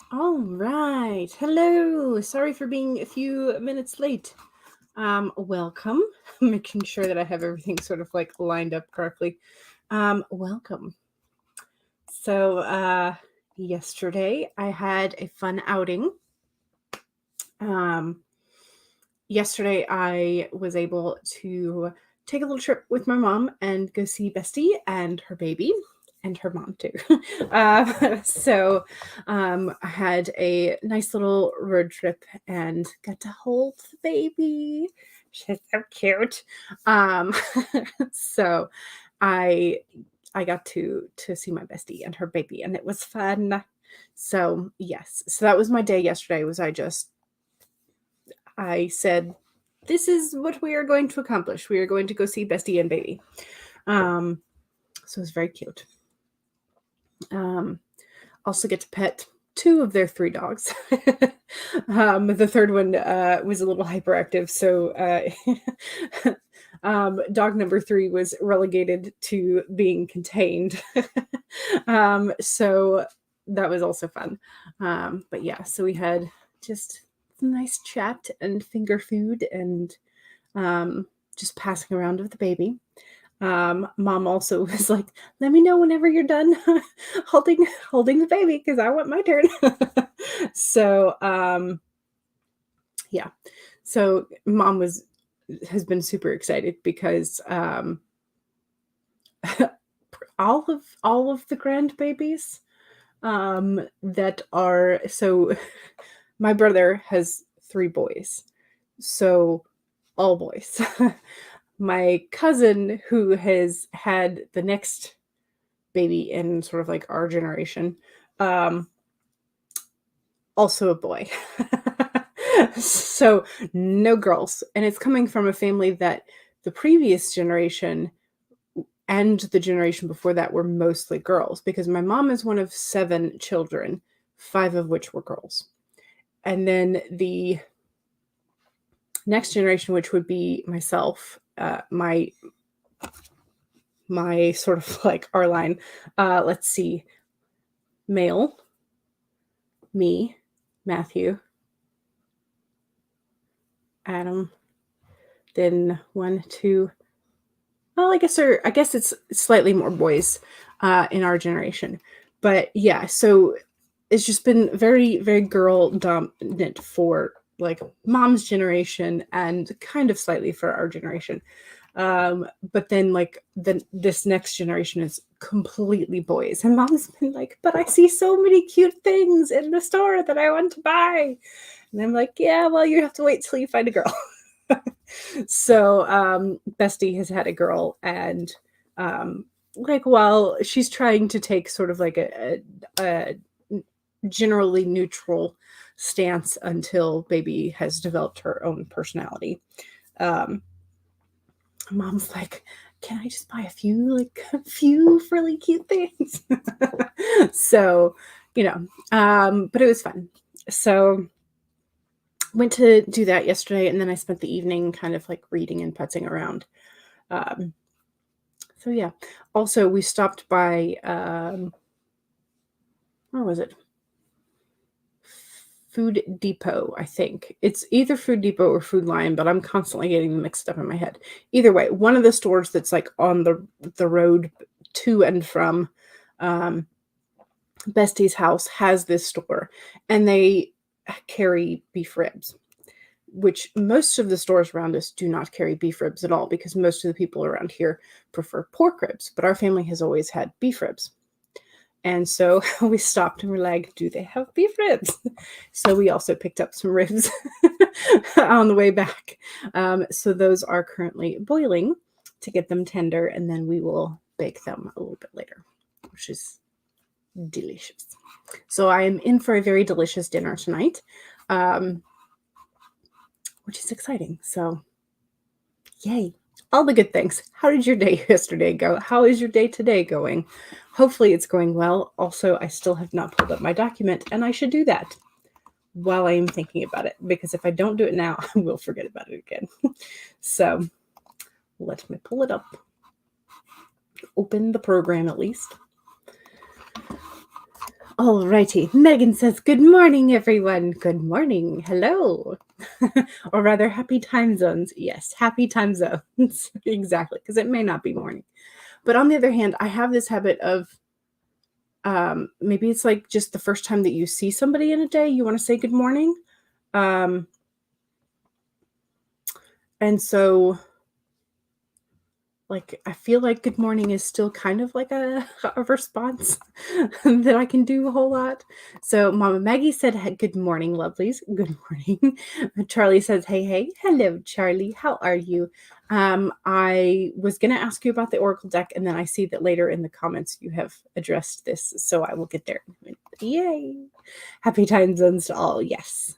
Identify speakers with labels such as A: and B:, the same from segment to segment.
A: All right. Hello. Sorry for being a few minutes late. Welcome. Making sure that I have everything sort of like lined up correctly. Welcome. So, yesterday I had a fun outing. Um, Yesterday I was able to take a little trip with my mom and go see Bestie and her baby and her mom too. I had a nice little road trip and got to hold the baby. She's so cute. Um, so I I got to see my bestie and her baby and it was fun. So yes, so that was my day yesterday. I said, this is what we are going to accomplish. We are going to go see Bestie and Baby. So it was very cute. Also get to pet two of their three dogs. The third one was a little hyperactive, so dog number three was relegated to being contained. So that was also fun. But yeah, so we had just some nice chat and finger food and just passing around with the baby. Mom also was like, "Let me know whenever you're done holding the baby because I want my turn." So, yeah. So mom has been super excited because all of the grandbabies that are so my brother has three boys, so all boys. My cousin, who has had the next baby in sort of like our generation, um, also a boy. So no girls. And it's coming from a family that the previous generation and the generation before that were mostly girls because my mom is one of seven children, five of which were girls. And then the next generation, which would be myself, my sort of like our line. Let's see. Male, me, Matthew, Adam, then one, two. Well, I guess it's slightly more boys in our generation. But yeah, so it's just been very, very girl dominant for like mom's generation and kind of slightly for our generation. But then this next generation is completely boys. And mom's been like, but I see so many cute things in the store that I want to buy. And I'm like, yeah, well, you have to wait till you find a girl. So Bestie has had a girl and while she's trying to take sort of like a generally neutral stance until baby has developed her own personality. Um, Mom's like, can I just buy a few really cute things? So, but it was fun. So went to do that yesterday and then I spent the evening kind of like reading and putzing around. So yeah. Also, we stopped by where was it? Food Depot, I think. It's either Food Depot or Food Lion, but I'm constantly getting them mixed up in my head. Either way, one of the stores that's like on the road to and from Bestie's house has this store, and they carry beef ribs, which most of the stores around us do not carry beef ribs at all because most of the people around here prefer pork ribs, but our family has always had beef ribs. And so we stopped and we're like, do they have beef ribs? So we also picked up some ribs on the way back. So those are currently boiling to get them tender, and then we will bake them a little bit later, which is delicious. So I am in for a very delicious dinner tonight, which is exciting. So yay. All the good things. How did your day yesterday go? How is your day today going? Hopefully it's going well. Also, I still have not pulled up my document, and I should do that while I am thinking about it, because if I don't do it now, I will forget about it again. So let me pull it up. Open the program at least. Alrighty. Megan says, good morning, everyone. Good morning. Hello. Or rather, happy time zones. Yes, happy time zones. Exactly, because it may not be morning. But on the other hand, I have this habit of maybe it's like just the first time that you see somebody in a day, you want to say good morning. And so, like, I feel like good morning is still kind of like a response that I can do a whole lot. So Mama Maggie said, good morning, lovelies. Good morning. Charlie says, hey, hey. Hello, Charlie. How are you? I was going to ask you about the Oracle deck, and then I see that later in the comments you have addressed this, so I will get there. Yay. Happy time zones to all. Yes.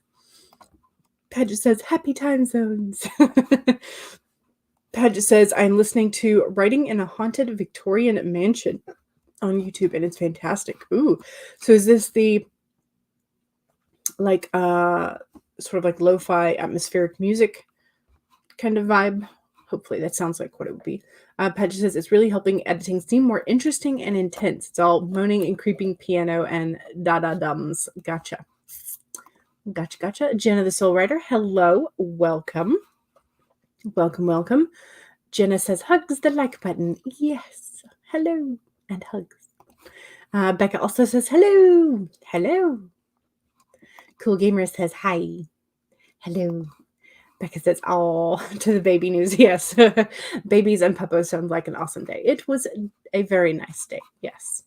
A: Paget says, happy time zones. Paget says, I'm listening to Writing in a Haunted Victorian Mansion on YouTube, and it's fantastic. Ooh. So is this the like sort of like lo-fi atmospheric music kind of vibe? Hopefully that sounds like what it would be. Paget says, it's really helping editing seem more interesting and intense. It's all moaning and creeping piano and da-da-dums. Gotcha. Gotcha. Jenna the Soul Writer, hello. Welcome. Welcome. Jenna says, hugs the like button. Yes. Hello. And hugs. Becca also says, hello. Cool Gamer says, hi. Hello. Becca says, oh, to the baby news. Yes. Babies and puppos sound like an awesome day. It was a very nice day. Yes.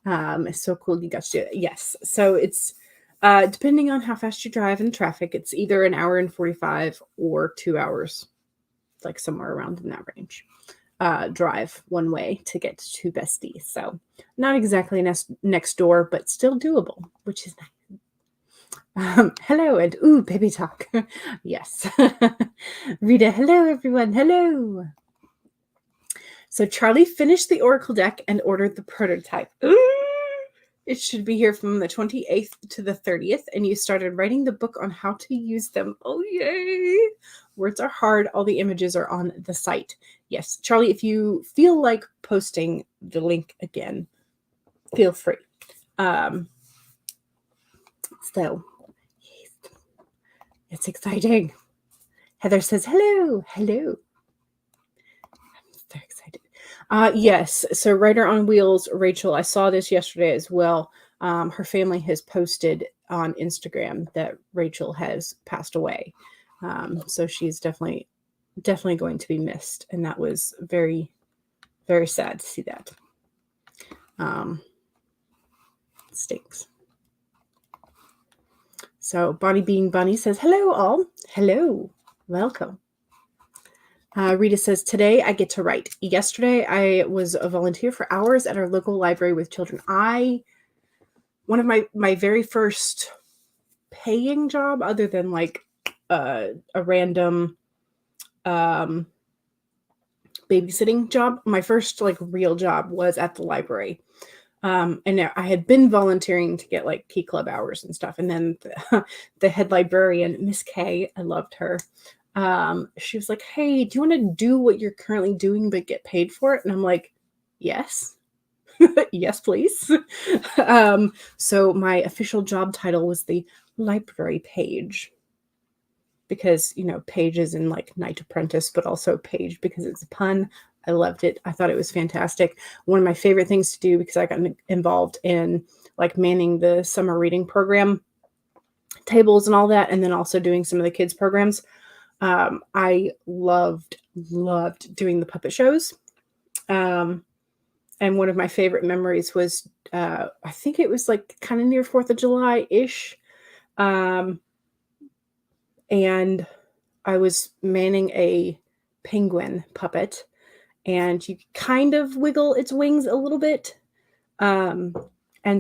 A: It's so cool you got to do it. Yes. So it's depending on how fast you drive in traffic, it's either an hour and 45 or 2 hours, like somewhere around in that range. Drive one way to get to Bestie. So not exactly next door, but still doable, which is nice. Hello, and ooh, baby talk. Yes. Rita, hello, everyone. Hello. So Charlie finished the Oracle deck and ordered the prototype. Ooh. It should be here from the 28th to the 30th, and you started writing the book on how to use them. Oh, yay! Words are hard. All the images are on the site. Yes, Charlie, if you feel like posting the link again, feel free. So, it's exciting. Heather says, hello. I'm so excited. Yes, so Writer on Wheels, Rachel, I saw this yesterday as well. Her family has posted on Instagram that Rachel has passed away. So she's definitely going to be missed. And that was very, very sad to see that. It stinks. So Bonnie Being Bunny says, hello all. Hello. Welcome. Rita says, today I get to write. Yesterday I was a volunteer for hours at our local library with children. One of my very first paying job, other than like a random babysitting job, my first like real job was at the library. And I had been volunteering to get like Key Club hours and stuff. And then the head librarian, Miss K, I loved her. She was like, hey, do you want to do what you're currently doing but get paid for it? And I'm like, yes. Yes, please. So my official job title was the library page, because, you know, page is in like Knight Apprentice, but also page because it's a pun. I loved it. I thought it was fantastic. One of my favorite things to do, because I got involved in like manning the summer reading program tables and all that, and then also doing some of the kids programs. I loved doing the puppet shows. And one of my favorite memories was, I think it was like kind of near 4th of July-ish. And I was manning a penguin puppet, and you kind of wiggle its wings a little bit. And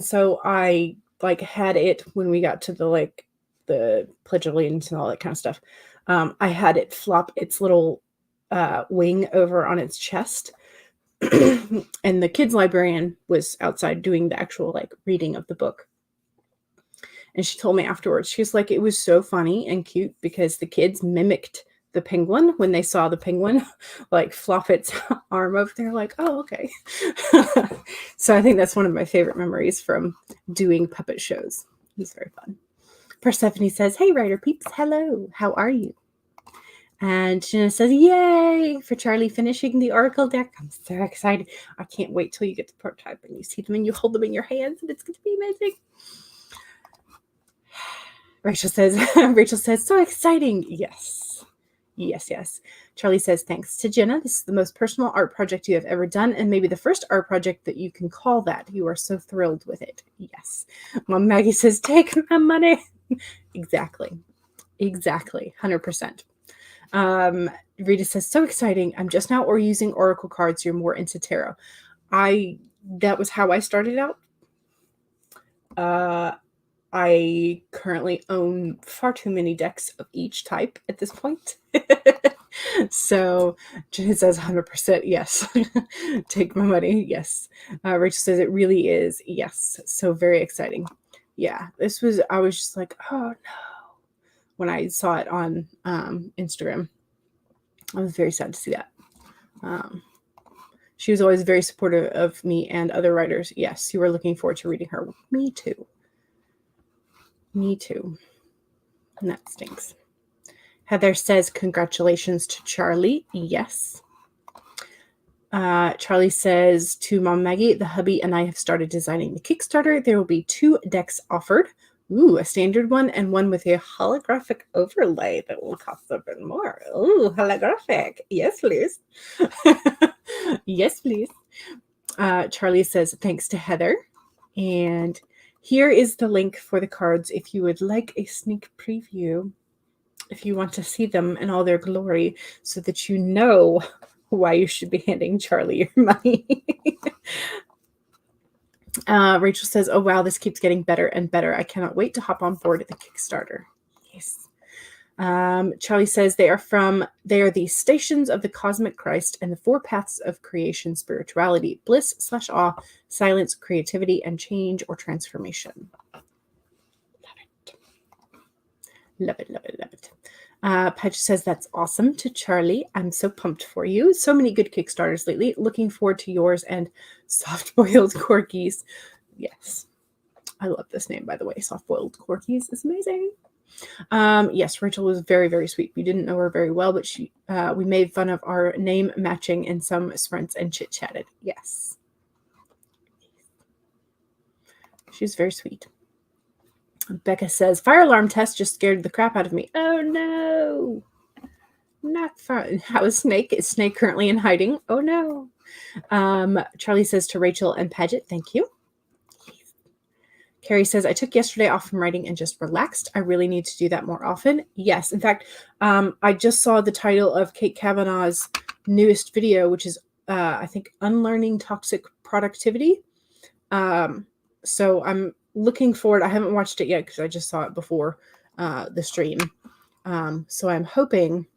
A: so I like had it when we got to the Pledge of Allegiance and all that kind of stuff. I had it flop its little wing over on its chest. And the kids librarian was outside doing the actual like reading of the book. And she told me afterwards, she was like, it was so funny and cute because the kids mimicked the penguin, when they saw the penguin like flop its arm over, they're like, oh, okay. So I think that's one of my favorite memories from doing puppet shows. It's very fun. Persephone says, hey, writer peeps, hello, how are you? And Jenna says, yay, for Charlie finishing the Oracle deck. I'm so excited. I can't wait till you get the prototype and you see them and you hold them in your hands, and it's going to be amazing. Rachel says, so exciting. Yes. Yes. Charlie says, thanks to Jenna. This is the most personal art project you have ever done, and maybe the first art project that you can call that. You are so thrilled with it. Yes. Mom Maggie says, take my money. Exactly. 100%. Rita says, so exciting. I'm just now using Oracle cards. You're more into tarot. That was how I started out. I currently own far too many decks of each type at this point. So Jen says 100% yes. Take my money. Yes. Rachel says it really is. Yes. So very exciting. Yeah. I was just like, oh no. When I saw it on Instagram, I was very sad to see that. She was always very supportive of me and other writers. Yes. You were looking forward to reading her. Me too. And that stinks. Heather says, congratulations to Charlie. Yes. Charlie says to Mom Maggie, the hubby and I have started designing the Kickstarter. There will be 2 decks offered. Ooh, a standard one and one with a holographic overlay that will cost a bit more. Ooh, holographic. Yes, please. Yes, please. Charlie says, thanks to Heather. And here is the link for the cards if you would like a sneak preview, if you want to see them in all their glory, so that you know why you should be handing Charlie your money. Rachel says, oh, wow, this keeps getting better and better. I cannot wait to hop on board at the Kickstarter. Yes. Charlie says they are the stations of the cosmic Christ and the 4 paths of creation spirituality: bliss/awe, silence, creativity, and change or transformation. Love it. Patch says that's awesome to Charlie. I'm so pumped for you. So many good Kickstarters lately. Looking forward to yours and Soft-Boiled Corgis. Yes. I love this name, by the way. Soft-Boiled Corgis is amazing. Yes, Rachel was very, very sweet. We didn't know her very well, but we made fun of our name matching in some sprints and chit-chatted. Yes. She's very sweet. Becca says, fire alarm test just scared the crap out of me. Oh, no. Not fun. How is Snake? Is Snake currently in hiding? Oh, no. Charlie says to Rachel and Paget, thank you. Carrie says, I took yesterday off from writing and just relaxed. I really need to do that more often. Yes. In fact, I just saw the title of Kate Kavanaugh's newest video, which is, I think, Unlearning Toxic Productivity. So I'm looking forward. I haven't watched it yet because I just saw it before the stream. So I'm hoping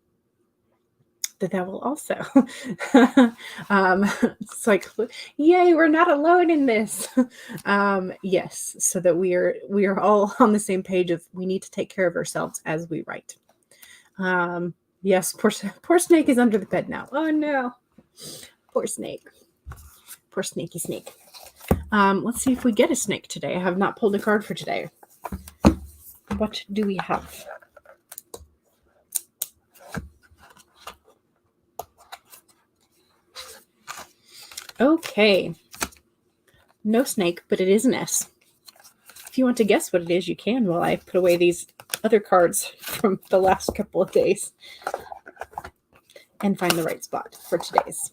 A: that will also it's like, yay, we're not alone in this. Yes, so that we are all on the same page of we need to take care of ourselves as we write. Yes, poor Snake is under the bed now. Oh no, poor Snake, poor Snaky Snake. Let's see if we get a snake today. I have not pulled a card for today. What do we have? Okay. No snake, but it is an S. If you want to guess what it is, you can while I put away these other cards from the last couple of days and find the right spot for today's.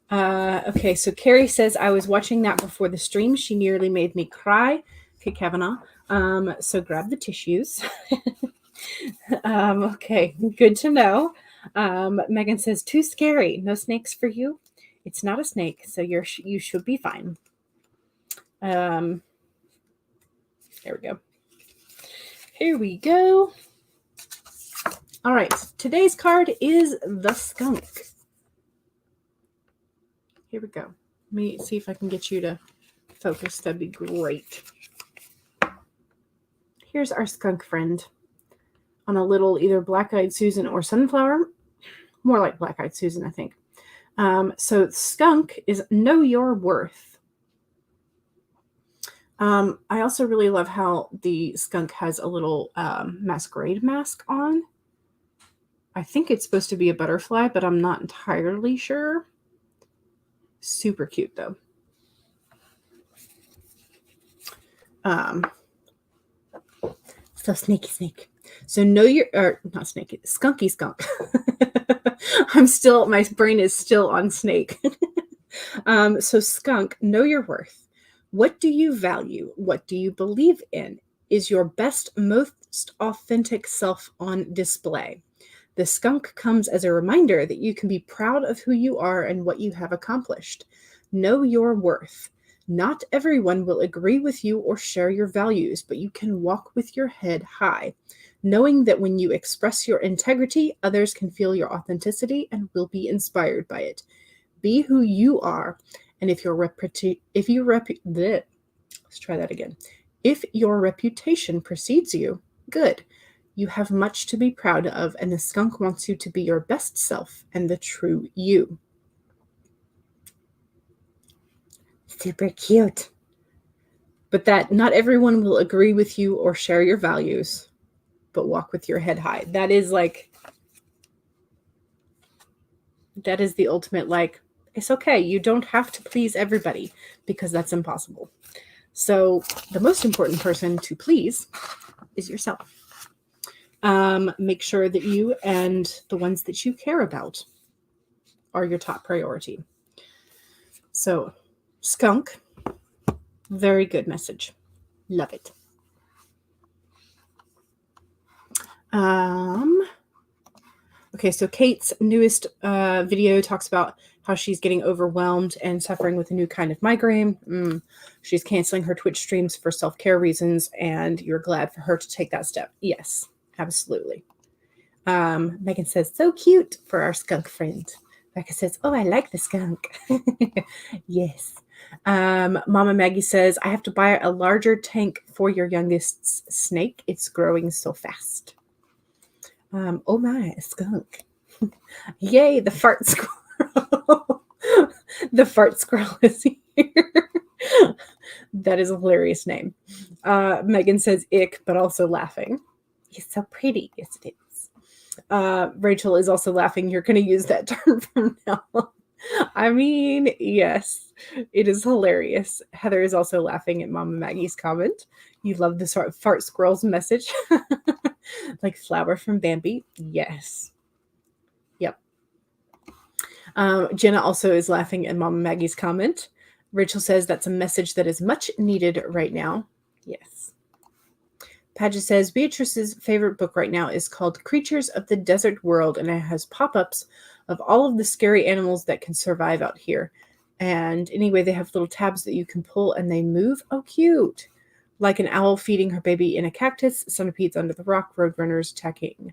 A: Okay, so Carrie says, I was watching that before the stream. She nearly made me cry. Okay, Kavanaugh. So grab the tissues. Okay, good to know. Megan says, too scary. No snakes for you? It's not a snake, so you should be fine. There we go. Here we go. All right, today's card is the skunk. Here we go. Let me see if I can get you to focus. That'd be great. here's our skunk friend on a little either black-eyed Susan or sunflower. More like black-eyed Susan, I think. So skunk is know your worth. I also really love how the skunk has a little masquerade mask on. I think it's supposed to be a butterfly, but I'm not entirely sure. Super cute, though. So snaky snake. So know your, or not snaky, skunky skunk. My brain is still on snake. So skunk, know your worth. What do you value? What do you believe in? Is your best, most authentic self on display? The skunk comes as a reminder that you can be proud of who you are and what you have accomplished. Know your worth. Not everyone will agree with you or share your values, but you can walk with your head high, knowing that when you express your integrity, others can feel your authenticity and will be inspired by it. Be who you are, and if your reputation precedes you, good. You have much to be proud of, and the skunk wants you to be your best self and the true you. Super cute. But that not everyone will agree with you or share your values, but walk with your head high. That is the ultimate, like, it's okay. You don't have to please everybody because that's impossible. So the most important person to please is yourself. Make sure that you and the ones that you care about are your top priority. So skunk, very good message. Love it. Okay, so Kate's newest video talks about how she's getting overwhelmed and suffering with a new kind of migraine. She's canceling her Twitch streams for self-care reasons, and you're glad for her to take that step. Yes, absolutely. Megan says, so cute for our skunk friend. Becca says, oh, I like the skunk. Yes. Mama Maggie says, I have to buy a larger tank for your youngest snake. It's growing so fast. Oh my, a skunk. Yay, the fart squirrel. The fart squirrel is here. That is a hilarious name. Megan says ick, but also laughing. He's so pretty. Yes, it is. Rachel is also laughing. You're going to use that term from now on. I mean, yes, it is hilarious. Heather is also laughing at Mama Maggie's comment. You love the sort of fart squirrel's message. Like Flower from Bambi. Yes. Yep. Jenna also is laughing at Mama Maggie's comment. Rachel says that's a message that is much needed right now. Yes. Paget says Beatrice's favorite book right now is called Creatures of the Desert World, and it has pop-ups of all of the scary animals that can survive out here. And anyway, they have little tabs that you can pull and they move. Oh, cute. Like an owl feeding her baby in a cactus, centipedes under the rock, roadrunners attacking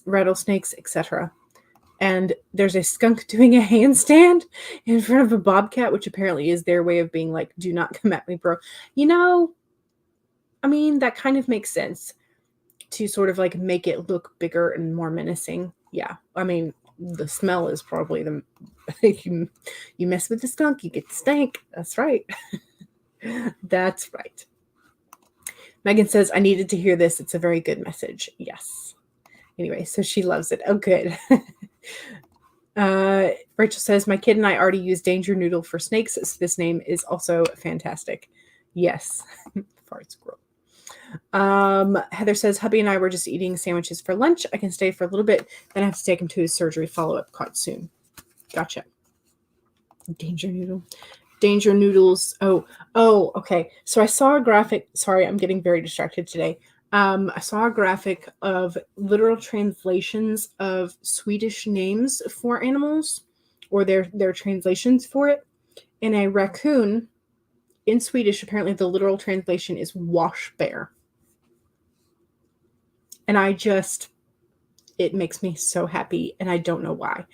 A: rattlesnakes, etc. And there's a skunk doing a handstand in front of a bobcat, which apparently is their way of being like, do not come at me, bro. You know, I mean, that kind of makes sense to sort of like make it look bigger and more menacing. Yeah, I mean, the smell is probably the you mess with the skunk, you get the stank. That's right. That's right. Megan says, I needed to hear this. It's a very good message. Yes. Anyway, so she loves it. Oh, good. Rachel says, my kid and I already use Danger Noodle for snakes. So this name is also fantastic. Yes. Fart squirrel. Heather says, hubby and I were just eating sandwiches for lunch. I can stay for a little bit. Then I have to take him to his surgery follow-up caught soon. Gotcha. Danger Noodle. Danger Noodles. Oh, okay. So I saw a graphic. Sorry, I'm getting very distracted today. I saw a graphic of literal translations of Swedish names for animals, or their translations for it. And a raccoon in Swedish, apparently the literal translation is wash bear. And it makes me so happy, and I don't know why.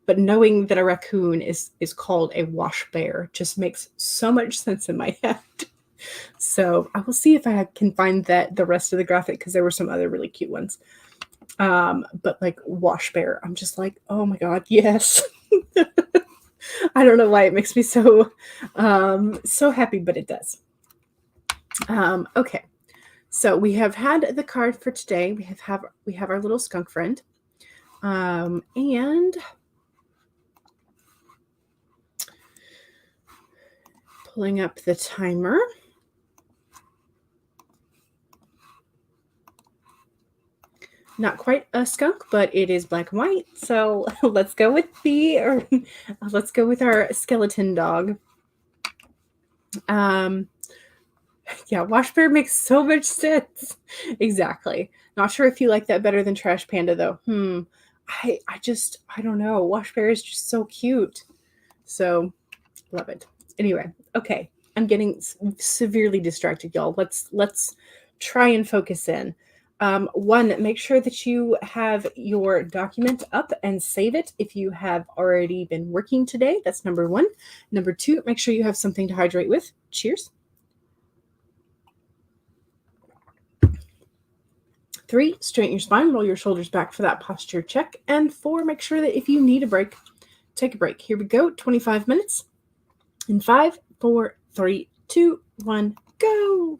A: But knowing that a raccoon is called a wash bear just makes so much sense in my head. So I will see if I can find the rest of the graphic, because there were some other really cute ones. But like Wash Bear, I'm just like, oh my God, yes. I don't know why it makes me so happy, but it does. Okay, so we have had the card for today. We have our little skunk friend, and pulling up the timer. Not quite a skunk, but it is black and white. So let's go with our skeleton dog. Yeah, Wash Bear makes so much sense. Exactly. Not sure if you like that better than Trash Panda though. I don't know. Wash Bear is just so cute. So love it. Anyway, okay. I'm getting severely distracted, y'all. Let's try and focus in. One, make sure that you have your document up and save it if you have already been working today. That's number one. Number two, make sure you have something to hydrate with. Cheers. 3, straighten your spine, roll your shoulders back for that posture check. And 4, make sure that if you need a break, take a break. Here we go, 25 minutes. In 5, 4, 3, 2, 1, go.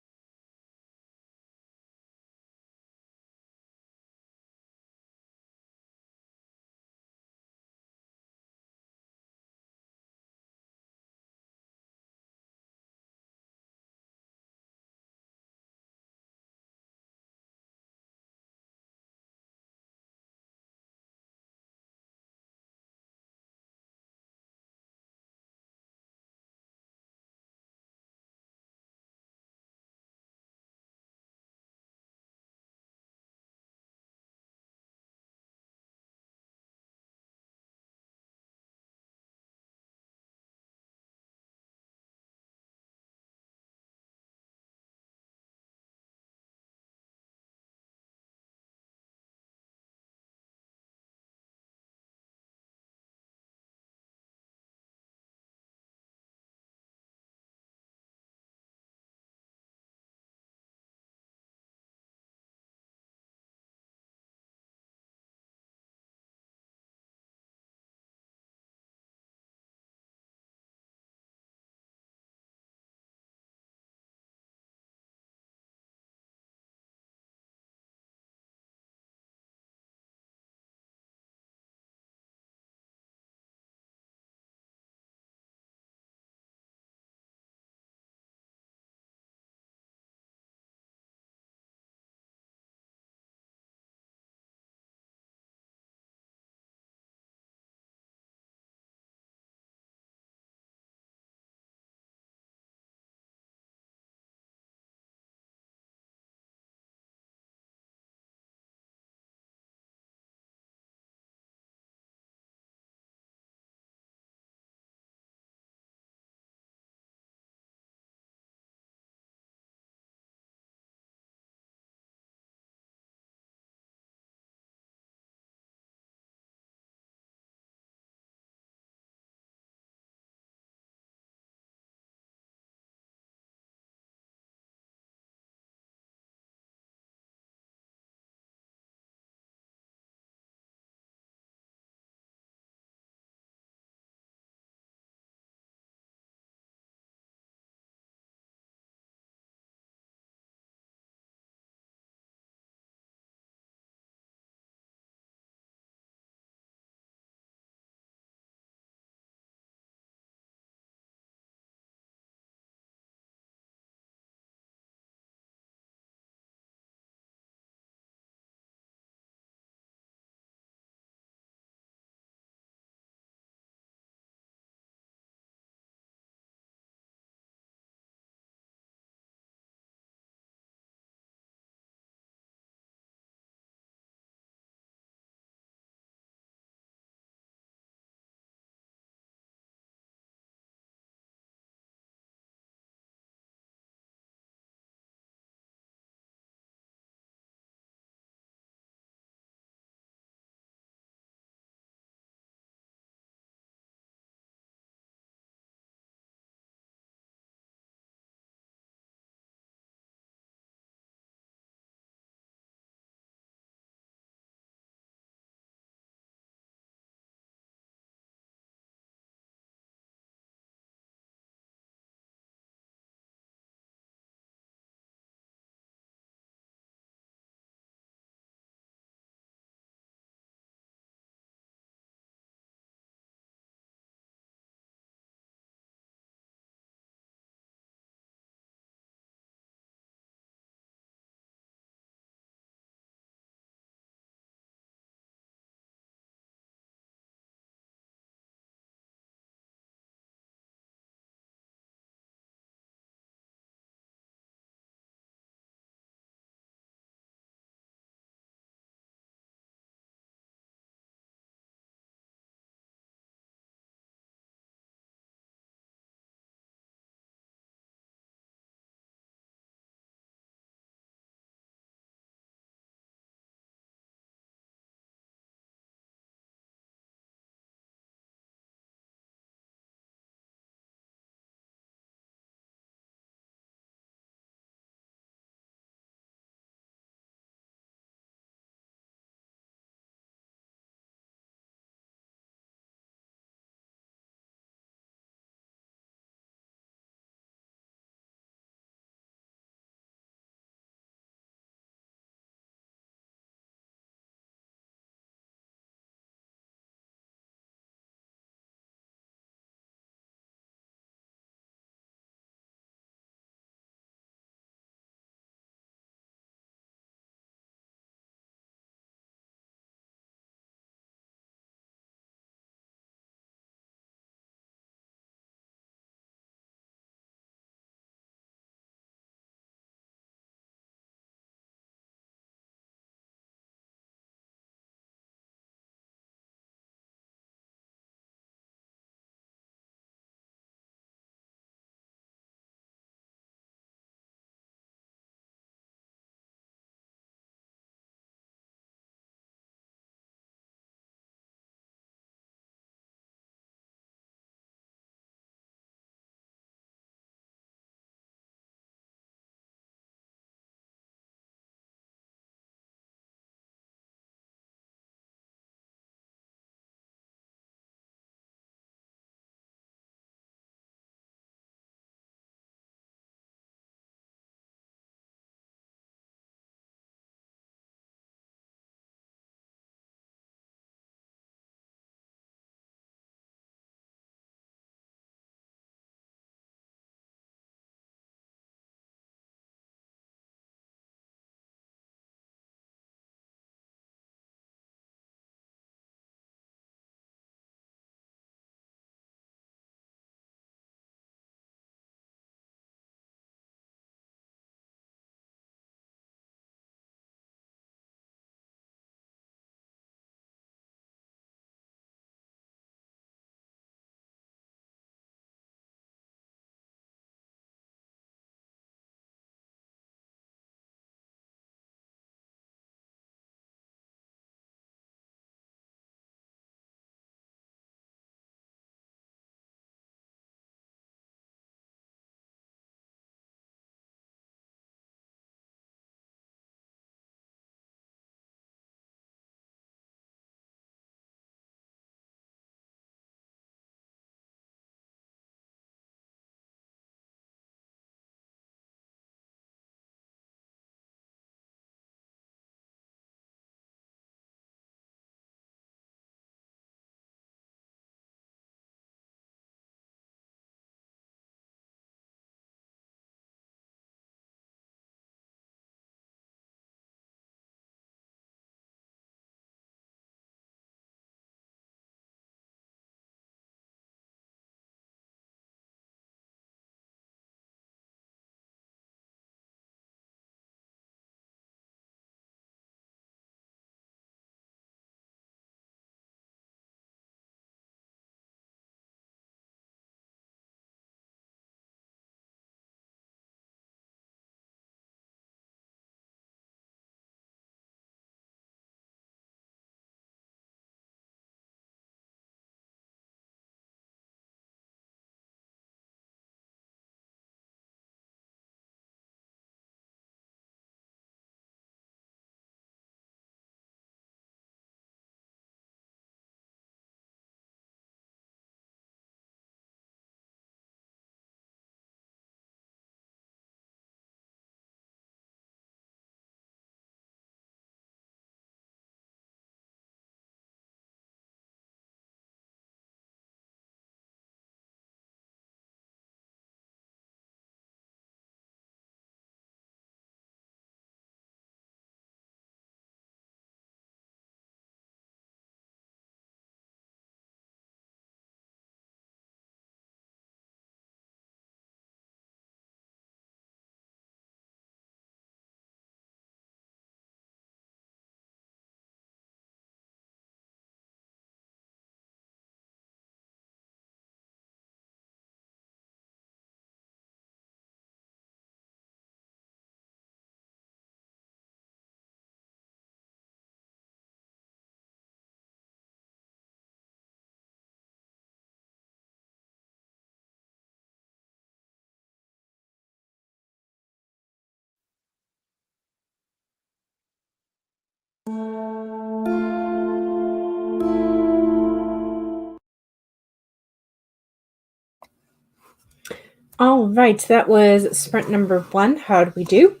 A: All right, that was sprint number 1. How did we do?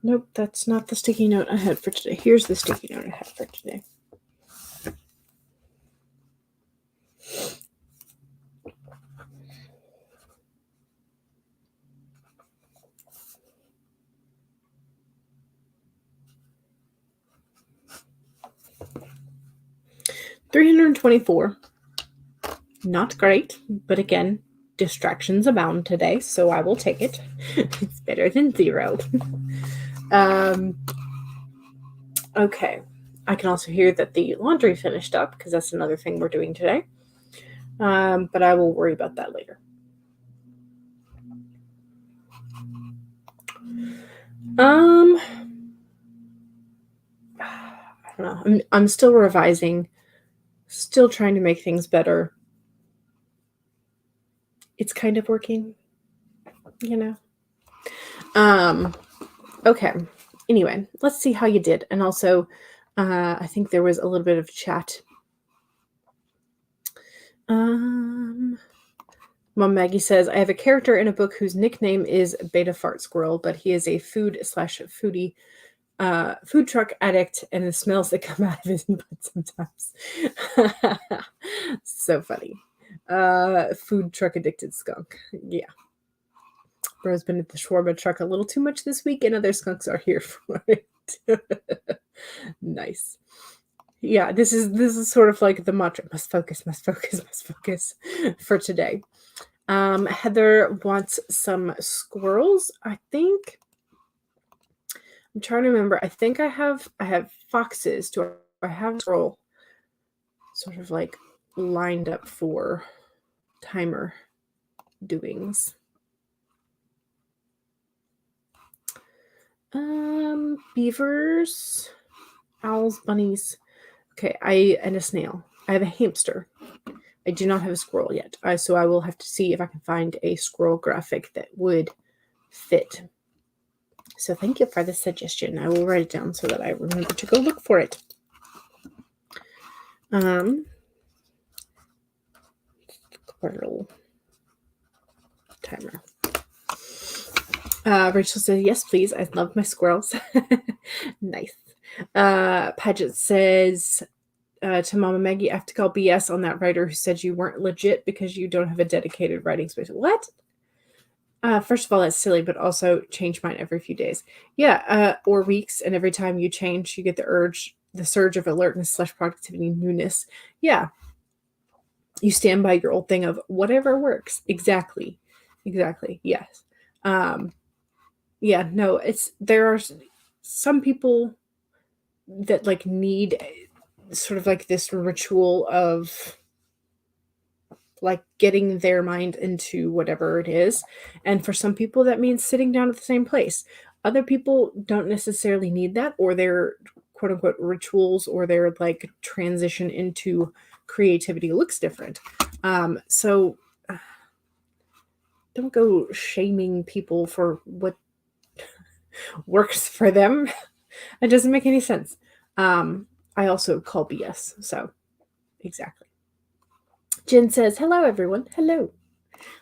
A: Nope, that's not the sticky note I had for today. Here's the sticky note I had for today. $324. Not great, but again, distractions abound today, so I will take it. It's better than 0. Okay. I can also hear that the laundry finished up because that's another thing we're doing today. But I will worry about that later. I don't know. I'm still revising, still trying to make things better. It's kind of working, Okay. Anyway, let's see how you did. And also, I think there was a little bit of chat. Mom Maggie says, I have a character in a book whose nickname is Beta Fart Squirrel, but he is a food/foodie food truck addict, and the smells that come out of his butt sometimes. So funny. Food truck addicted skunk. Yeah. Bro's been at the shawarma truck a little too much this week, and other skunks are here for it. Nice. Yeah, this is sort of like the mantra. Must focus for today. Heather wants some squirrels. I think I'm trying to remember. I think I have foxes. Do I have a squirrel sort of like lined up for timer doings? Beavers, owls, bunnies. Okay, and a snail. I have a hamster. I do not have a squirrel yet. So I will have to see if I can find a squirrel graphic that would fit. So thank you for the suggestion. I will write it down so that I remember to go look for it. Squirrel timer. Rachel says, yes, please. I love my squirrels. Nice. Paget says to Mama Maggie, I have to call BS on that writer who said you weren't legit because you don't have a dedicated writing space. What? First of all, that's silly, but also change mine every few days. Yeah, or weeks, and every time you change, you get the surge of alertness/productivity newness. Yeah. You stand by your old thing of whatever works. Exactly. Yes. Yeah, no, there are some people that like need sort of like this ritual of like getting their mind into whatever it is. And for some people that means sitting down at the same place. Other people don't necessarily need that, or their quote unquote rituals or their like transition into creativity looks different. So don't go shaming people for what works for them. It doesn't make any sense. I also call BS. So exactly. Jen says, hello, everyone. Hello.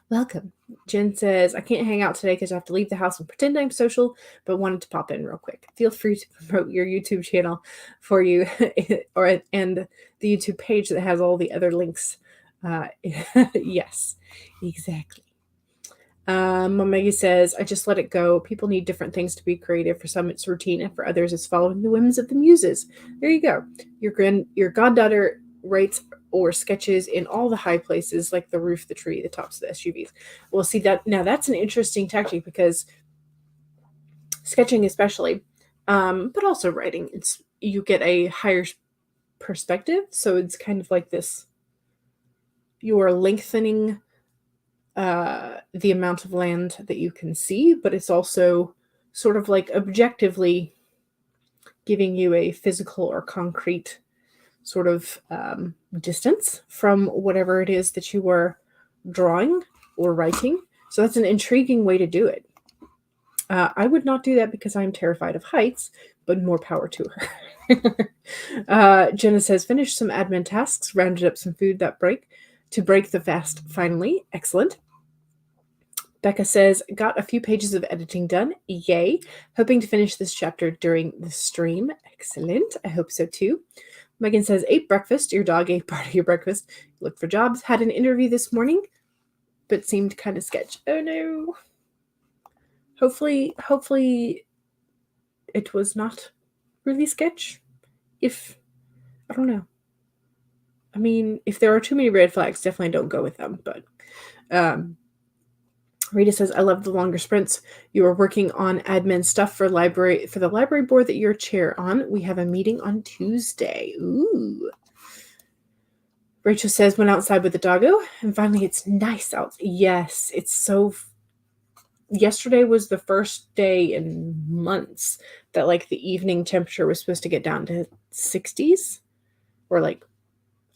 A: Welcome. Jen says, I can't hang out today because I have to leave the house and pretend I'm social, but wanted to pop in real quick. Feel free to promote your YouTube channel for you and the YouTube page that has all the other links. Yes, exactly. Maggie says, I just let it go. People need different things to be creative. For some, it's routine, and for others, it's following the whims of the muses. There you go. Your goddaughter writes or sketches in all the high places, like the roof, the tree, the tops of the SUVs. Well, see that now that's an interesting tactic because sketching, especially, but also writing, you get a higher perspective. So it's kind of like this. You are lengthening the amount of land that you can see, but it's also sort of like objectively giving you a physical or concrete sort of distance from whatever it is that you were drawing or writing. So that's an intriguing way to do it. I would not do that because I'm terrified of heights, but more power to her. Jenna says, finished some admin tasks, rounded up some food to break the fast finally. Excellent. Becca says, got a few pages of editing done. Yay. Hoping to finish this chapter during the stream. Excellent. I hope so too. Megan says, ate breakfast. Your dog ate part of your breakfast. Looked for jobs. Had an interview this morning, but seemed kind of sketch. Oh no. Hopefully it was not really sketch. I don't know. I mean, if there are too many red flags, definitely don't go with them. But Rita says, I love the longer sprints. You are working on admin stuff for the library board that you're chair on. We have a meeting on Tuesday. Ooh. Rachel says, went outside with the doggo, and finally it's nice out. Yes, it's so... Yesterday was the first day in months that like the evening temperature was supposed to get down to 60s or like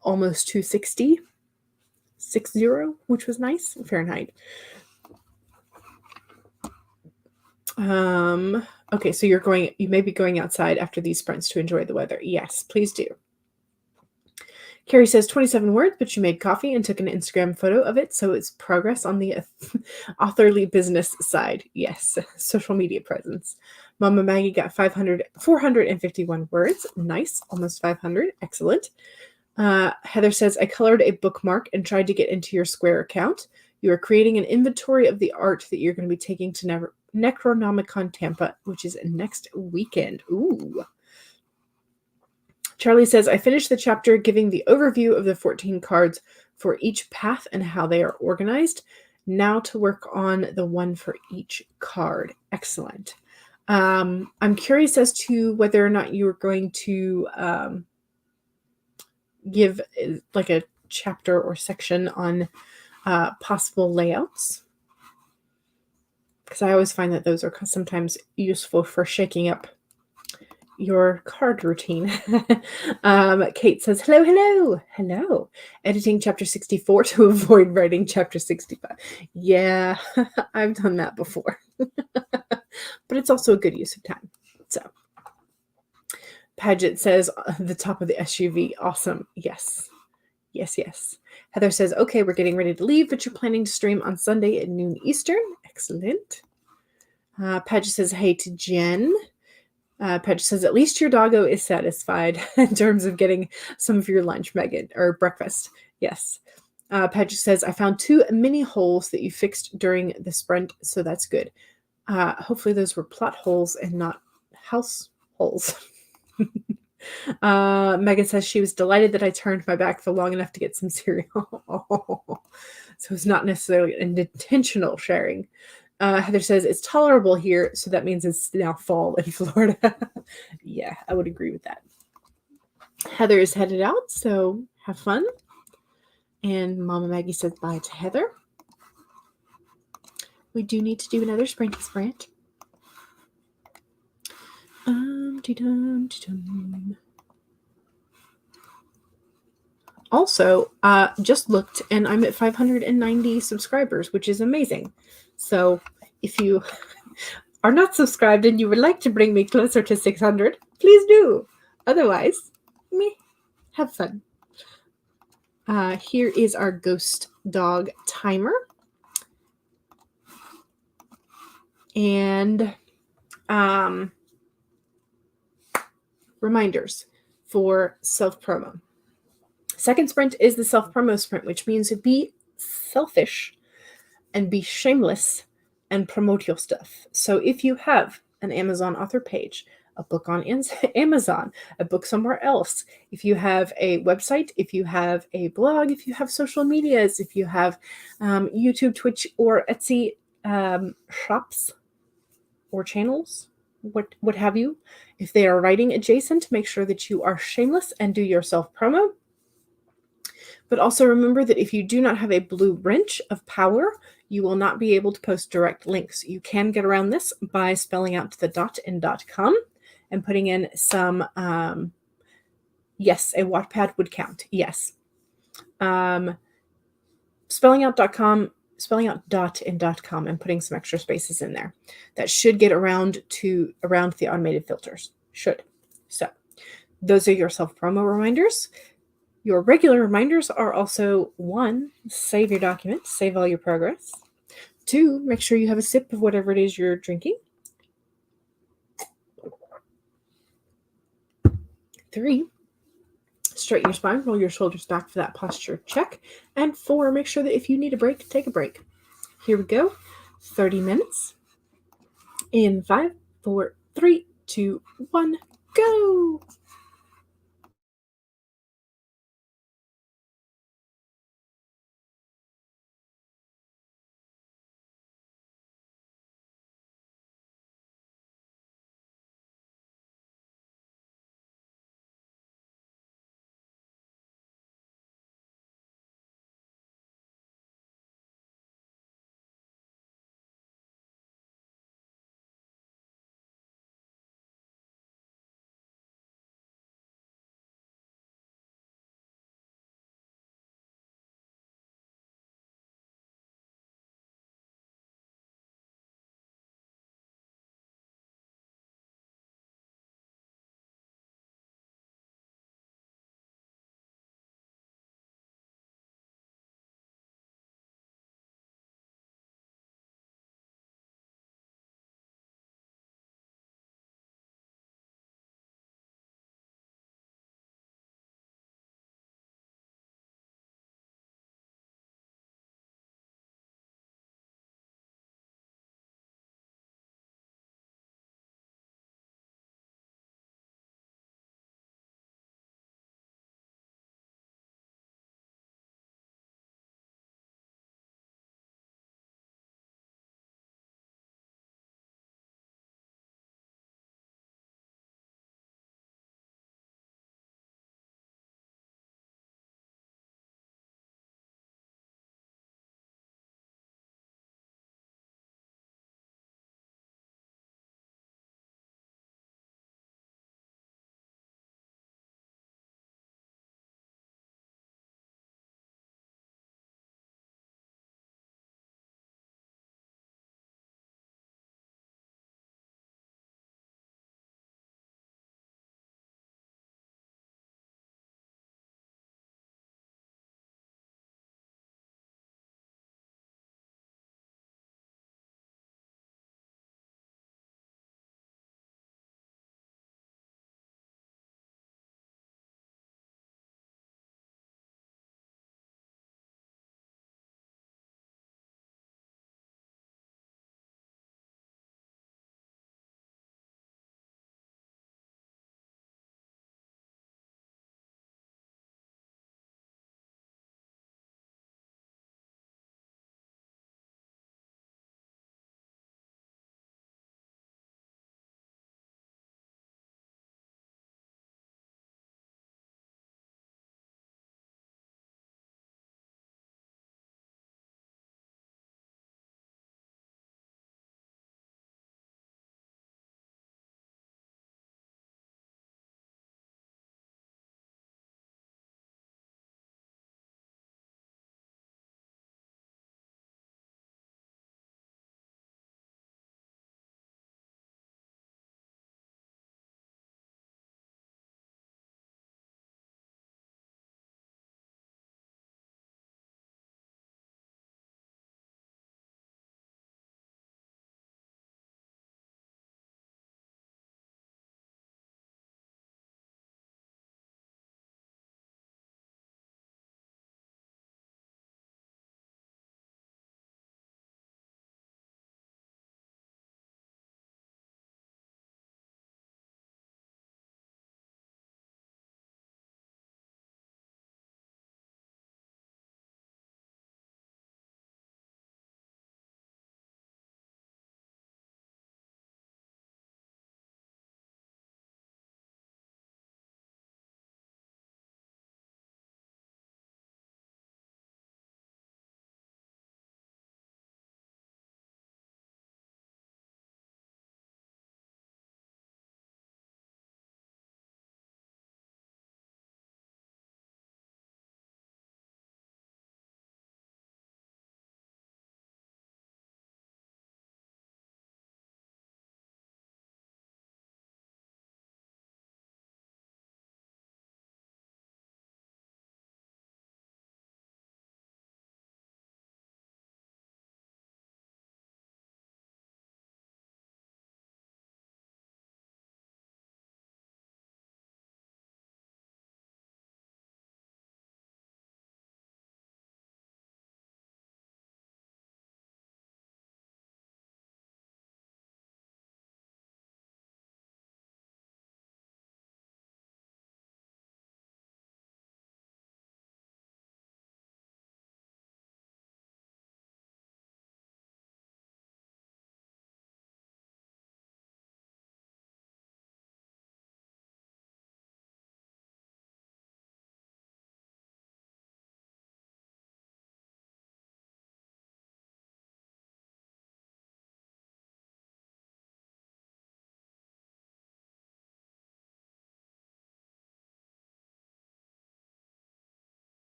A: almost 260, 60, which was nice in Fahrenheit. Okay, so you may be going outside after these sprints to enjoy the weather. Yes, please do. Carrie says 27 words, but she made coffee and took an Instagram photo of it, so it's progress on the authorly business side. Yes, social media presence. Mama Maggie got 451 words. Nice, almost 500. Excellent. Heather says, I colored a bookmark and tried to get into your Square account. You are creating an inventory of the art that you're going to be taking to Necronomicon Tampa, which is next weekend. Ooh. Charlie says, I finished the chapter giving the overview of the 14 cards for each path and how they are organized. Now to work on the one for each card. Excellent. I'm curious as to whether or not you are going to give like a chapter or section on possible layouts. Because I always find that those are sometimes useful for shaking up your card routine. Kate says, hello. Editing chapter 64 to avoid writing chapter 65. Yeah, I've done that before. But it's also a good use of time. So, Paget says, the top of the SUV. Awesome. Yes. Heather says, okay, we're getting ready to leave, but you're planning to stream on Sunday at noon Eastern. Excellent. Paget says, hey to Jen. Paget says, at least your doggo is satisfied in terms of getting some of your lunch, Megan, or breakfast. Yes. Paget says, I found 2 mini holes that you fixed during the sprint, so that's good. Hopefully those were plot holes and not house holes. Megan says she was delighted that I turned my back for long enough to get some cereal. So it's not necessarily an intentional sharing. Heather says it's tolerable here, so that means it's now fall in Florida. Yeah, I would agree with that. Heather is headed out, so have fun. And Mama Maggie says bye to Heather. We do need to do another sprinty sprint. Also, just looked and I'm at 590 subscribers, which is amazing. So if you are not subscribed and you would like to bring me closer to 600, please do. Otherwise, have fun. Here is our ghost dog timer. And reminders for self-promo. Second sprint is the self-promo sprint, which means be selfish and be shameless and promote your stuff. So if you have an Amazon author page, a book on Amazon, a book somewhere else, if you have a website, if you have a blog, if you have social medias, if you have YouTube, Twitch, or Etsy shops or channels, what have you, if they are writing adjacent, make sure that you are shameless and do your self-promo. But also remember that if you do not have a blue wrench of power, you will not be able to post direct links. You can get around this by spelling out the dot in .com and putting in some, yes, a Wattpad would count. Yes. Spelling out .com spelling out dot in .com and putting some extra spaces in there. That should get around the automated filters. Should. So those are your self-promo reminders. Your regular reminders are also 1, save your documents, save all your progress. 2, make sure you have a sip of whatever it is you're drinking. 3, straighten your spine, roll your shoulders back for that posture check. And 4, make sure that if you need a break, take a break. Here we go. 30 minutes. In 5, 4, 3, 2, 1, go!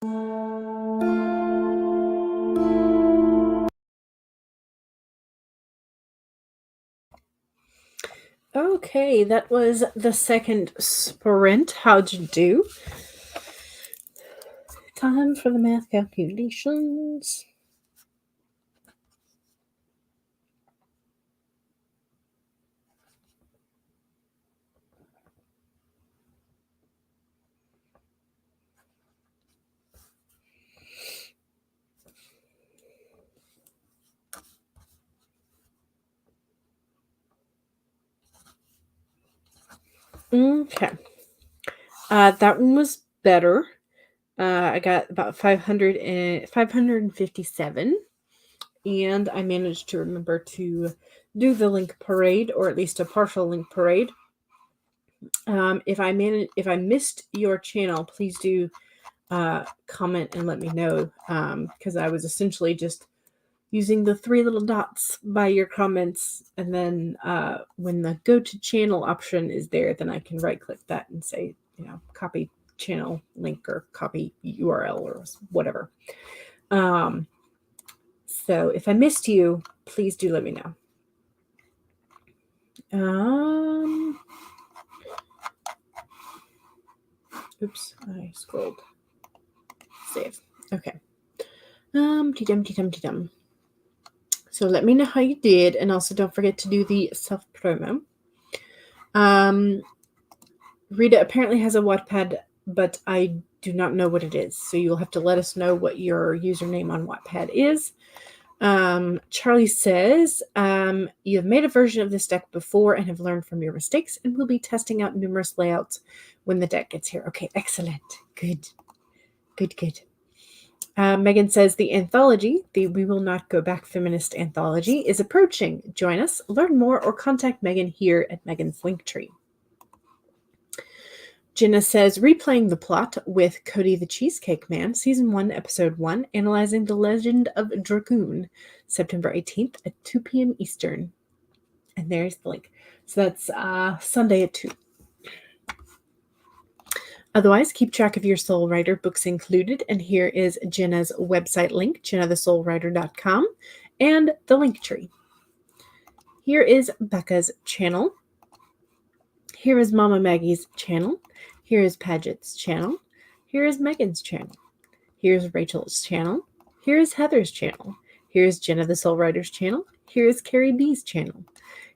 A: Okay, that was the second sprint. How'd you do? Time for the math calculations. Okay. That one was better. I got about 557. And I managed to remember to do the link parade, or at least a partial link parade. If I missed your channel, please do comment and let me know, because I was essentially just using the three little dots by your comments, and then when the go to channel option is there, then I can right click that and say, copy channel link or copy URL or whatever. So if I missed you, please do let me know. Oops, I scrolled. Save. Okay. Dum. So let me know how you did, and also don't forget to do the self promo. Rita apparently has a Wattpad, but I do not know what it is. So you'll have to let us know what your username on Wattpad is. Charlie says, you have made a version of this deck before and have learned from your mistakes, and we'll be testing out numerous layouts when the deck gets here. Okay, excellent. Good. Megan says the anthology, the We Will Not Go Back Feminist Anthology, is approaching. Join us, learn more, or contact Megan here at Megan's Linktree. Jenna says, replaying the plot with Cody the Cheesecake Man, Season 1, Episode 1, analyzing the legend of Dragoon, September 18th at 2 p.m. Eastern. And there's the link. So that's Sunday at 2. Otherwise, keep track of your Soul Writer books included. And here is Jenna's website link, jennathesoulwriter.com, and the link tree. Here is Becca's channel. Here is Mama Maggie's channel. Here is Paget's channel. Here is Megan's channel. Here's Rachel's channel. Here is Heather's channel. Here's Jenna the Soul Writer's channel. Here is Carrie B's channel.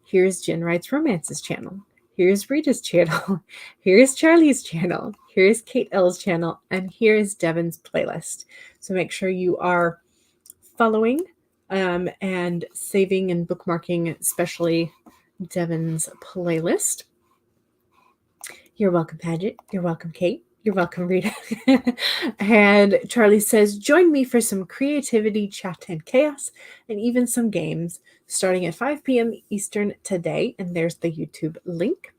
A: Here's Jen Writes Romance's channel. Here's Rita's channel. Here's Charlie's channel. Here's Kate L's channel. And here is Devin's playlist. So make sure you are following and saving and bookmarking, especially Devin's playlist. You're welcome, Paget. You're welcome, Kate. You're welcome, Rita. And Charlie says, join me for some creativity, chat, and chaos, and even some games, starting at 5 p.m. Eastern today. And there's the YouTube link.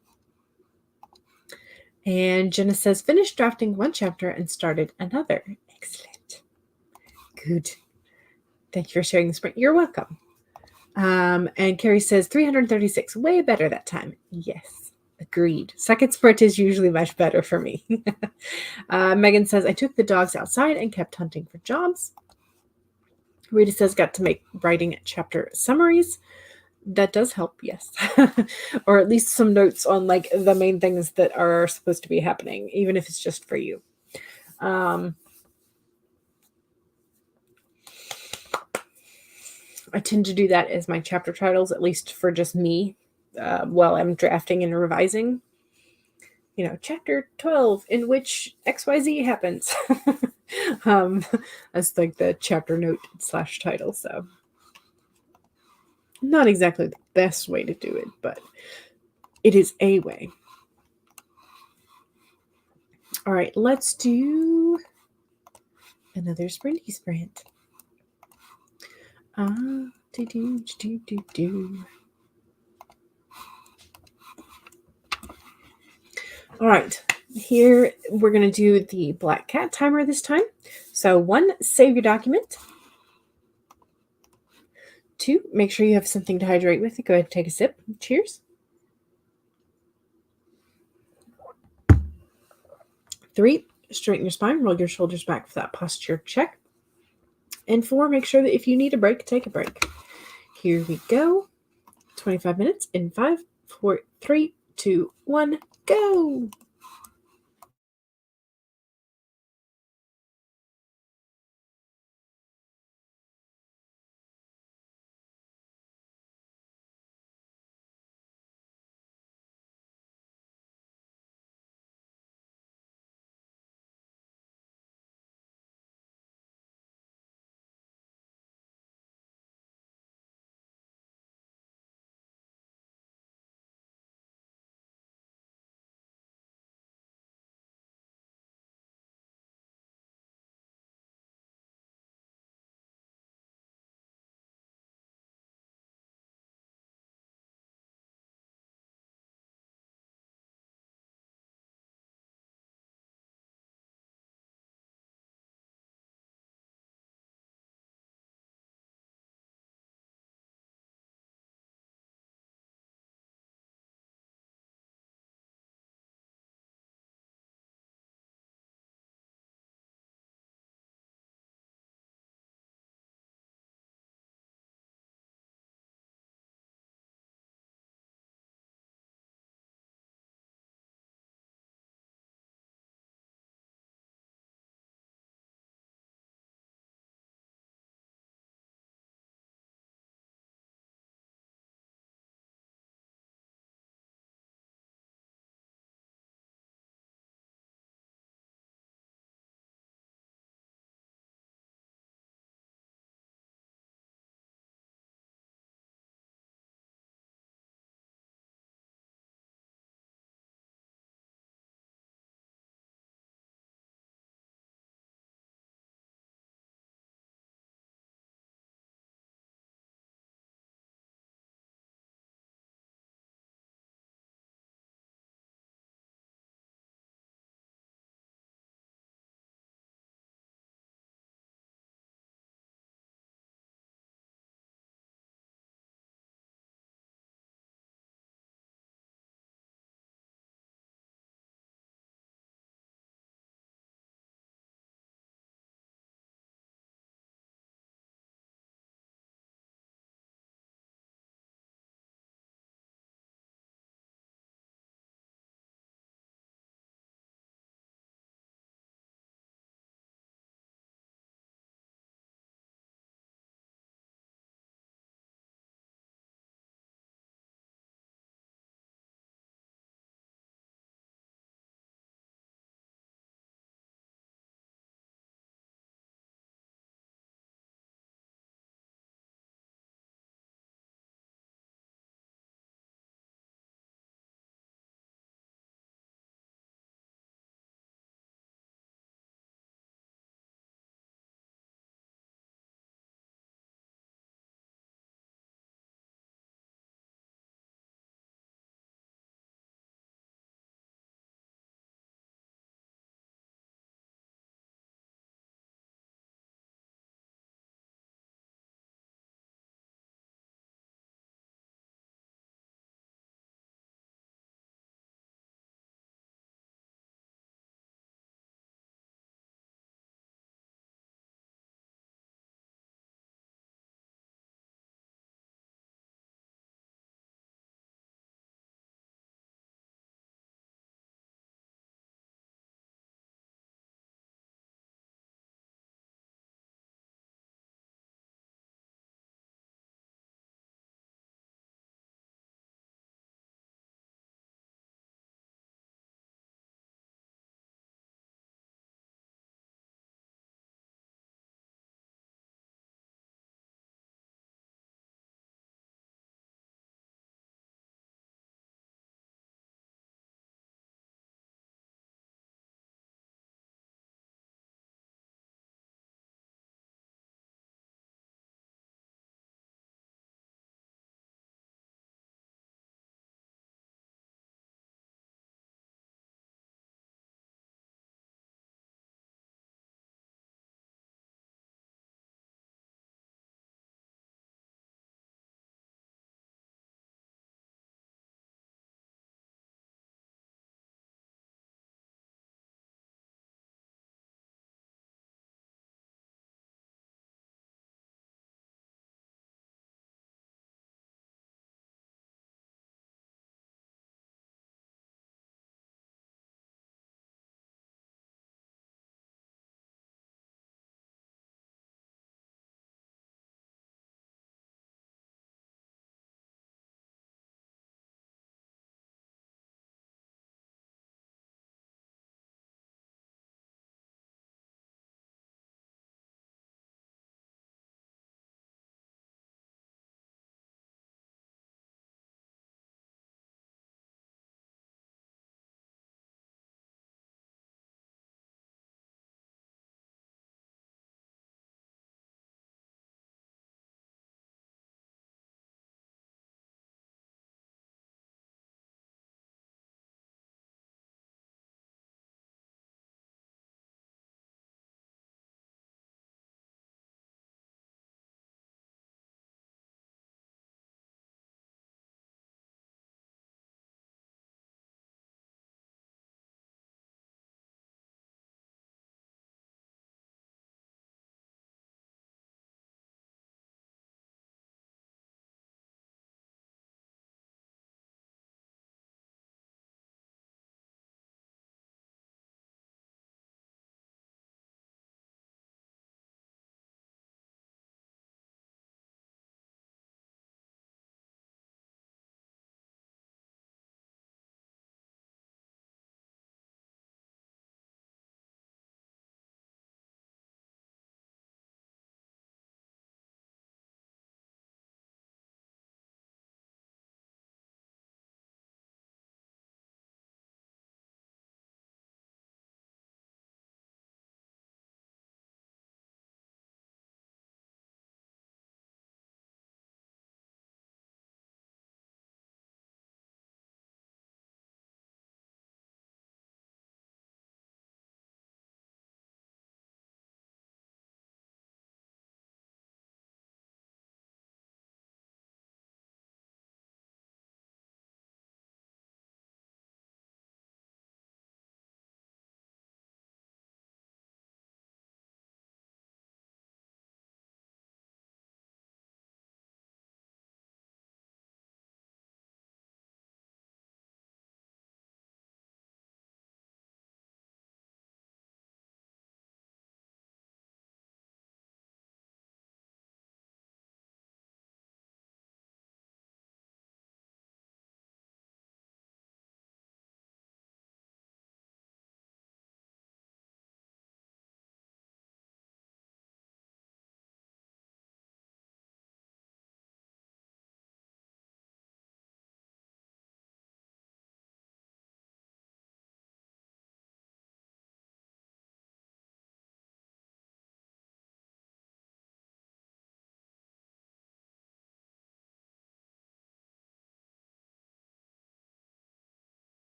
A: And Jenna says, finished drafting one chapter and started another. Excellent. Good. Thank you for sharing the sprint. You're welcome. And Carrie says, 336. Way better that time. Yes. Agreed. Second sprint is usually much better for me. Megan says, I took the dogs outside and kept hunting for jobs. Rita says, got to make writing chapter summaries. That does help, yes. Or at least some notes on like the main things that are supposed to be happening, even if it's just for you. I tend to do that as my chapter titles, at least for just me. While I'm drafting and revising, chapter 12 in which XYZ happens. That's like the chapter note / title. So not exactly the best way to do it, but it is a way. All right, let's do another sprinty sprint. All right, here we're going to do the Black Cat timer this time. So 1, save your document. 2, make sure you have something to hydrate with. Go ahead and take a sip. Cheers. 3, straighten your spine, roll your shoulders back for that posture check. And 4, make sure that if you need a break, take a break. Here we go. 25 minutes in 5, 4, 3, 2, 1, go.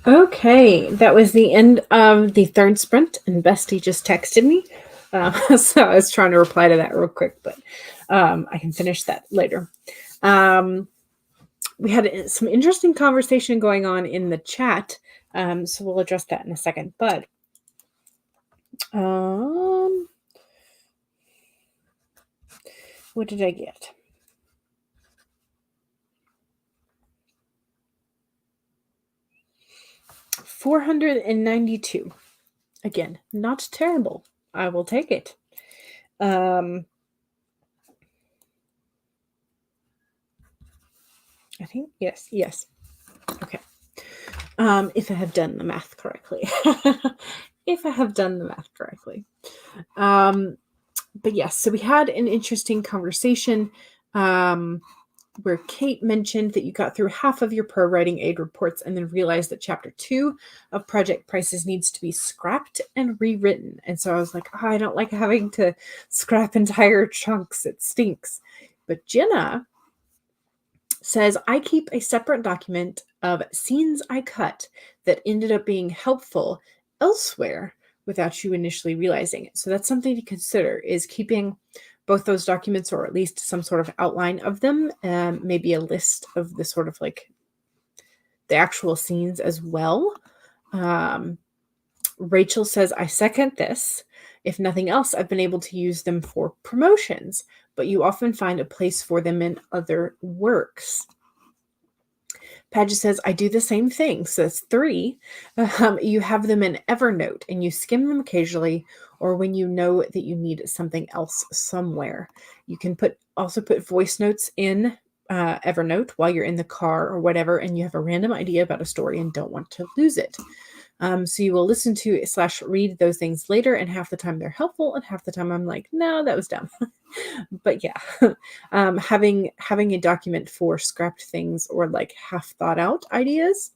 A: Okay, that was the end of the third sprint, and Bestie just texted me. So I was trying to reply to that real quick, but I can finish that later. We had some interesting conversation going on in the chat, so we'll address that in a second. But what did I get? $492. Again, not terrible. I will take it. I think yes. Okay. If I have done the math correctly. But yes, so we had an interesting conversation where Kate mentioned that you got through half of your pro writing aid reports and then realized that chapter 2 of Project Prices needs to be scrapped and rewritten. And so I was like, I don't like having to scrap entire chunks. It stinks. But Jenna says, I keep a separate document of scenes I cut that ended up being helpful elsewhere without you initially realizing it. So that's something to consider, is keeping both those documents, or at least some sort of outline of them, maybe a list of the sort of like the actual scenes as well. Rachel says, I second this. If nothing else, I've been able to use them for promotions, but you often find a place for them in other works. Paget says, I do the same thing. So that's 3. You have them in Evernote and you skim them occasionally, or when you know that you need something else somewhere. You can also put voice notes in Evernote while you're in the car or whatever, and you have a random idea about a story and don't want to lose it. So you will listen to / read those things later, and half the time they're helpful, and half the time I'm like, no, that was dumb. But yeah, having a document for scrapped things or like half thought out ideas.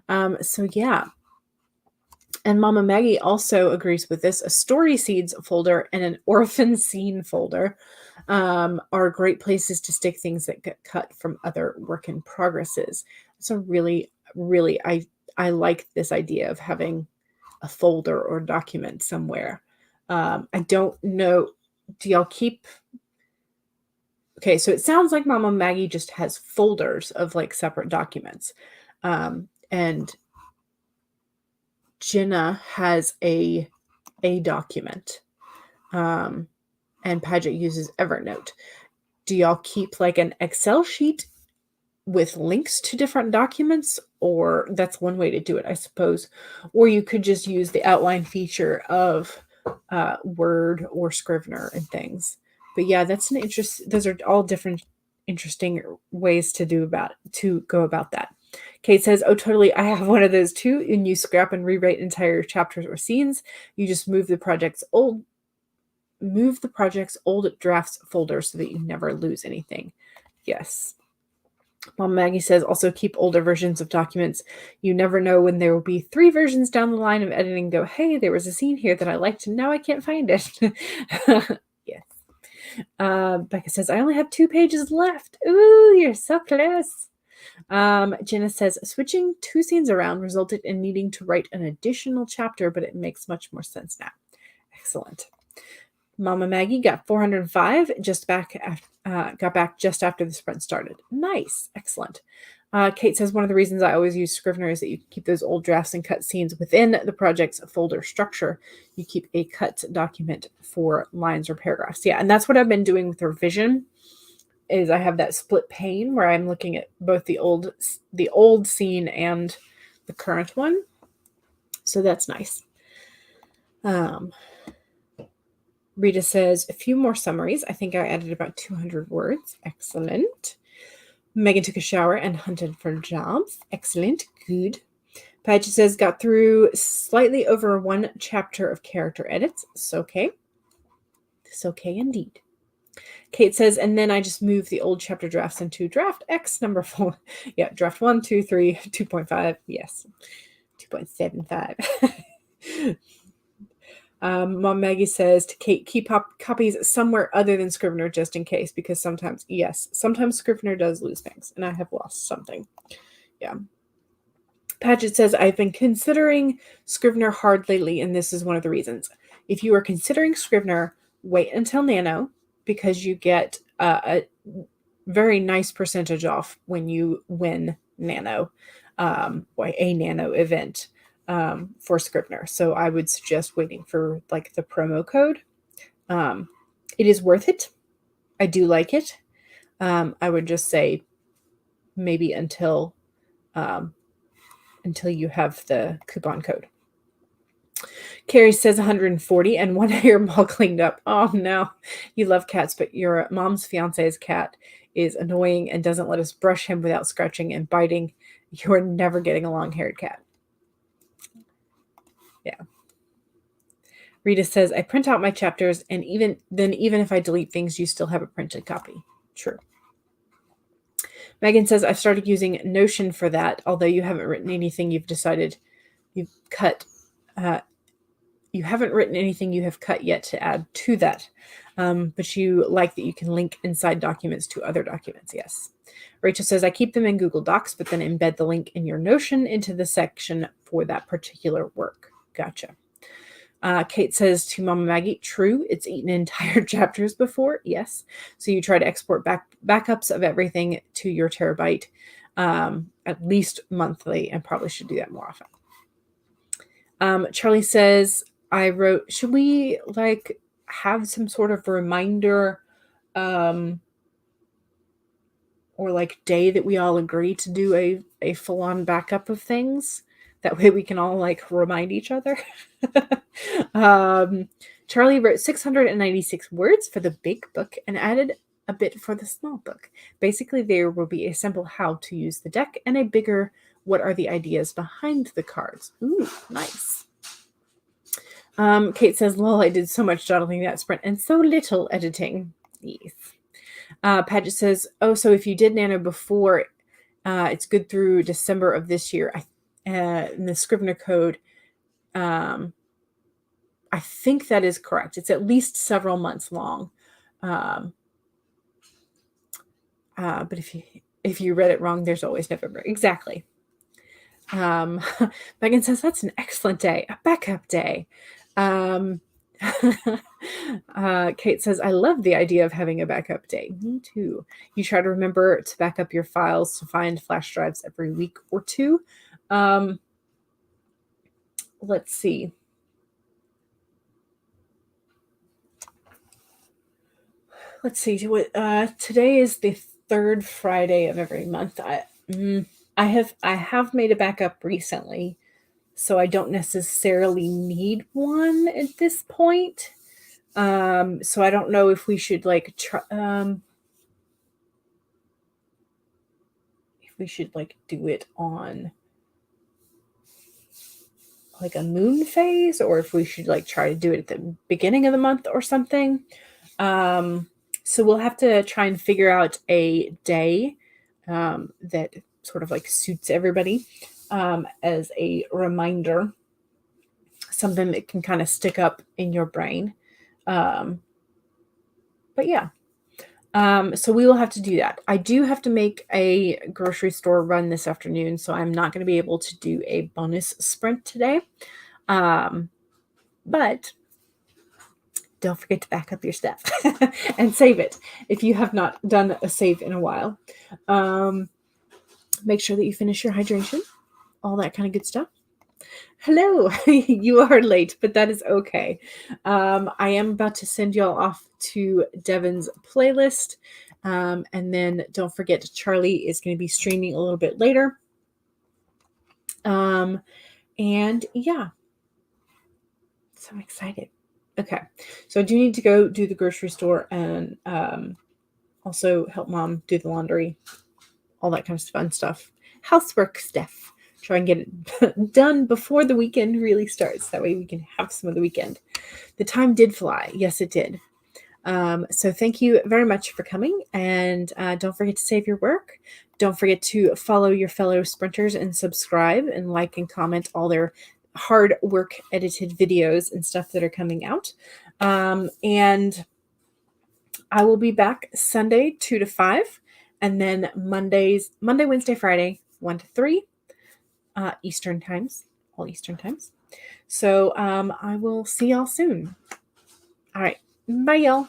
A: So yeah. And Mama Maggie also agrees with this. A story seeds folder and an orphan scene folder are great places to stick things that get cut from other work in progresses. So really, I like this idea of having a folder or document somewhere. I don't know. Do y'all keep? Okay, so it sounds like Mama Maggie just has folders of like separate documents. And Jenna has a document. And Paget uses Evernote. Do y'all keep like an Excel sheet with links to different documents? Or that's one way to do it, I suppose. Or you could just use the outline feature of Word or Scrivener and things. But yeah, that's an interest. Those are all different interesting ways to go about that. Kate says, oh, totally. I have one of those too. And you scrap and rewrite entire chapters or scenes. You just move the project's old drafts folder so that you never lose anything. Yes. Mom Maggie says, also keep older versions of documents. You never know when there will be 3 versions down the line of editing. Go, hey, there was a scene here that I liked and now I can't find it. Yes. Becca says, I only have 2 pages left. Ooh, you're so close. Jenna says, switching 2 scenes around resulted in needing to write an additional chapter, but it makes much more sense now. Excellent. Mama Maggie got 405, got back just after the sprint started. Nice. Excellent. Kate says, one of the reasons I always use Scrivener is that you keep those old drafts and cut scenes within the project's folder structure. You keep a cut document for lines or paragraphs. Yeah, and that's what I've been doing with revision, is I have that split pane where I'm looking at both the old scene and the current one. So that's nice. Rita says, a few more summaries. I think I added about 200 words. Excellent. Megan took a shower and hunted for jobs. Excellent. Good. Paget says, got through slightly over 1 chapter of character edits. It's okay. It's okay indeed. Kate says, and then I just moved the old chapter drafts into draft X number 4. Yeah, draft 1, 2, 3, 2.5. Yes. 2.75. Mom Maggie says to Kate, keep copies somewhere other than Scrivener just in case, because sometimes Scrivener does lose things, and I have lost something. Yeah. Paget says, I've been considering Scrivener hard lately, and this is one of the reasons. If you are considering Scrivener, wait until Nano, because you get a very nice percentage off when you win Nano, or a Nano event for Scrivener. So I would suggest waiting for like the promo code. It is worth it. I do like it. I would just say maybe until you have the coupon code. Carrie says 140 and one hairball cleaned up. Oh no, you love cats, but your mom's fiance's cat is annoying and doesn't let us brush him without scratching and biting. You're never getting a long-haired cat. Yeah. Rita says, I print out my chapters, and even if I delete things, you still have a printed copy. True. Megan says, I've started using Notion for that, although you haven't written anything you've decided you've cut. You haven't written anything you have cut yet to add to that. But you like that you can link inside documents to other documents. Yes. Rachel says, I keep them in Google Docs, but then embed the link in your Notion into the section for that particular work. Gotcha. Kate says to Mama Maggie, true, it's eaten entire chapters before. Yes. So you try to export backups of everything to your terabyte at least monthly, and probably should do that more often. Charlie says, I wrote, should we like have some sort of reminder or like day that we all agree to do a full-on backup of things? That way we can all like remind each other. Charlie wrote 696 words for the big book and added a bit for the small book. Basically, there will be a simple how to use the deck and a bigger what are the ideas behind the cards. Ooh, nice. Kate says, lol, I did so much journaling that sprint and so little editing. Yes. Paget says, oh, so if you did Nano before, it's good through December of this year. In the Scrivener code, I think that is correct. It's at least several months long. But if you read it wrong, there's always November. Exactly. Megan says, that's an excellent day, a backup day. Kate says, I love the idea of having a backup day. Me too. You try to remember to back up your files to find flash drives every week or two. Let's see. Today is the third Friday of every month. I have made a backup recently, so I don't necessarily need one at this point. So I don't know if we should like try, if we should like do it on like a moon phase, or if we should like try to do it at the beginning of the month or something. So we'll have to try and figure out a day that sort of like suits everybody as a reminder, something that can kind of stick up in your brain. But yeah. So we will have to do that. I do have to make a grocery store run this afternoon, so I'm not going to be able to do a bonus sprint today. But don't forget to back up your stuff and save it if you have not done a save in a while. Make sure that you finish your hydration, all that kind of good stuff. Hello, you are late, but that is okay. I am about to send y'all off to Devin's playlist. And then don't forget, Charlie is going to be streaming a little bit later. And yeah, so I'm excited. Okay, so I do need to go do the grocery store and also help Mom do the laundry, all that kind of fun stuff. Housework stuff. Try and get it done before the weekend really starts. That way we can have some of the weekend. The time did fly. Yes, it did. So thank you very much for coming. And don't forget to save your work. Don't forget to follow your fellow sprinters and subscribe and like and comment all their hard work edited videos and stuff that are coming out. And I will be back Sunday 2 to 5. And then Monday, Wednesday, Friday, 1 to 3. Eastern times, all Eastern times. So I will see y'all soon. All right. Bye, y'all.